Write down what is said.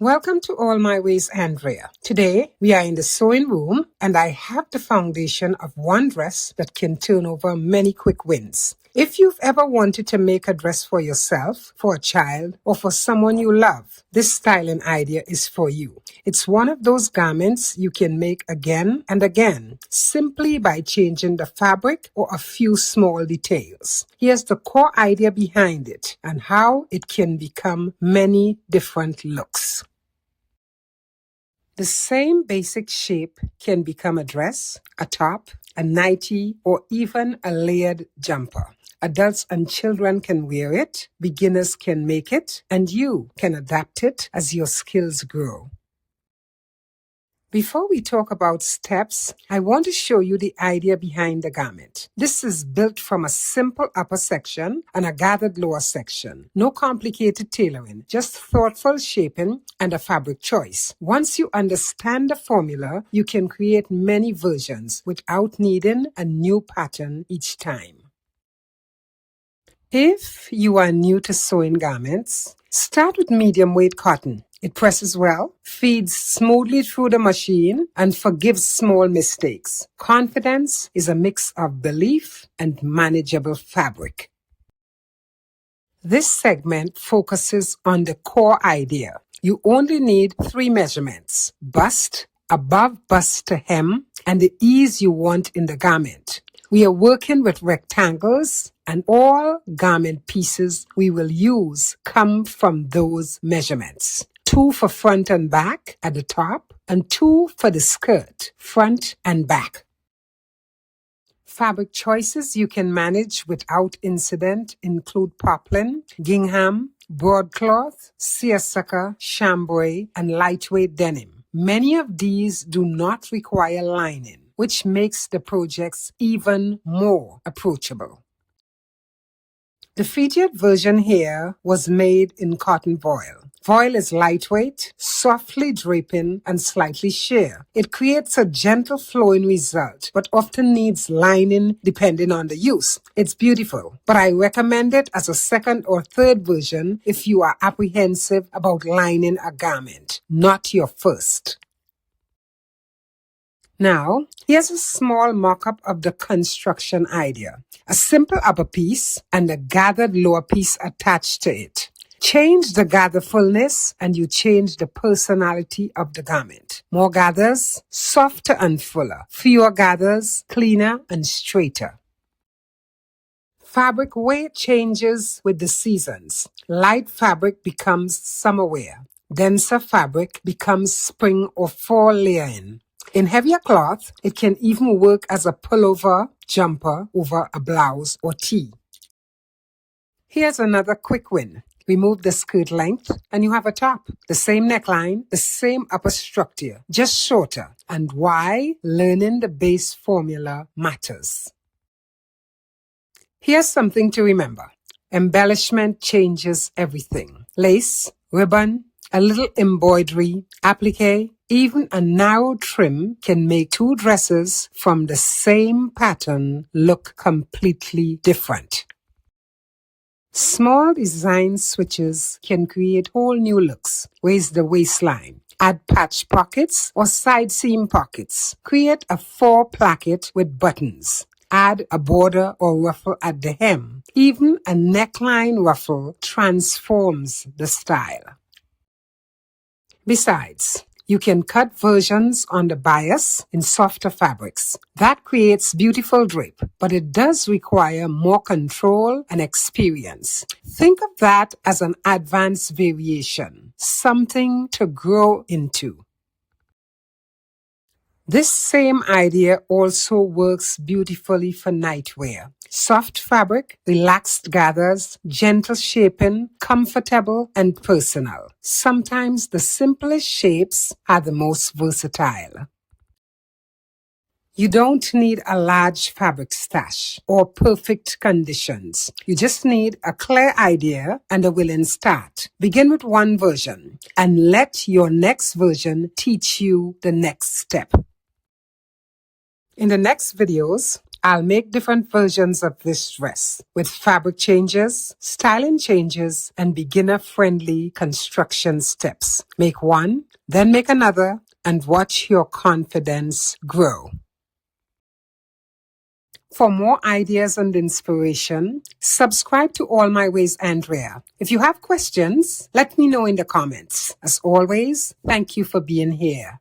Welcome to All My Ways, Andrea. Today, we are in the sewing room and I have the foundation of one dress that can turn over many quick wins. If you've ever wanted to make a dress for yourself, for a child, or for someone you love, this styling idea is for you. It's one of those garments you can make again and again, simply by changing the fabric or a few small details. Here's the core idea behind it and how it can become many different looks. The same basic shape can become a dress, a top, a nightie, or even a layered jumper. Adults and children can wear it, beginners can make it, and you can adapt it as your skills grow. Before we talk about steps, I want to show you the idea behind the garment. This is built from a simple upper section and a gathered lower section. No complicated tailoring, just thoughtful shaping and a fabric choice. Once you understand the formula, you can create many versions without needing a new pattern each time. If you are new to sewing garments, start with medium weight cotton. It presses well, feeds smoothly through the machine, and forgives small mistakes. Confidence is a mix of belief and manageable fabric. This segment focuses on the core idea. You only need 3 measurements: bust, above bust to hem, and the ease you want in the garment. We are working with rectangles, and all garment pieces we will use come from those measurements. 2 for front and back at the top, and 2 for the skirt, front and back. Fabric choices you can manage without incident include poplin, gingham, broadcloth, seersucker, chambray, and lightweight denim. Many of these do not require lining, which makes the projects even more approachable. The featured version here was made in cotton voile. Voile is lightweight, softly draping, and slightly sheer. It creates a gentle flowing result, but often needs lining depending on the use. It's beautiful, but I recommend it as a second or third version if you are apprehensive about lining a garment, not your first. Now, here's a small mock-up of the construction idea. A simple upper piece and a gathered lower piece attached to it. Change the gather fullness and you change the personality of the garment. More gathers, softer and fuller. Fewer gathers, cleaner and straighter. Fabric weight changes with the seasons. Light fabric becomes summer wear. Denser fabric becomes spring or fall layering. In heavier cloth, it can even work as a pullover, jumper over a blouse or tee. Here's another quick win. Remove the skirt length and you have a top. The same neckline, the same upper structure, just shorter. And why learning the base formula matters. Here's something to remember. Embellishment changes everything. Lace, ribbon, a little embroidery, applique, even a narrow trim can make 2 dresses from the same pattern look completely different. Small design switches can create whole new looks. Raise the waistline. Add patch pockets or side seam pockets. Create a 4 placket with buttons. Add a border or ruffle at the hem. Even a neckline ruffle transforms the style. Besides, you can cut versions on the bias in softer fabrics. That creates beautiful drape, but it does require more control and experience. Think of that as an advanced variation, something to grow into. This same idea also works beautifully for nightwear. Soft fabric, relaxed gathers, gentle shaping, comfortable and personal. Sometimes the simplest shapes are the most versatile. You don't need a large fabric stash or perfect conditions. You just need a clear idea and a willing start. Begin with one version and let your next version teach you the next step. In the next videos, I'll make different versions of this dress with fabric changes, styling changes, and beginner-friendly construction steps. Make one, then make another, and watch your confidence grow. For more ideas and inspiration, subscribe to All My Ways Andrea. If you have questions, let me know in the comments. As always, thank you for being here.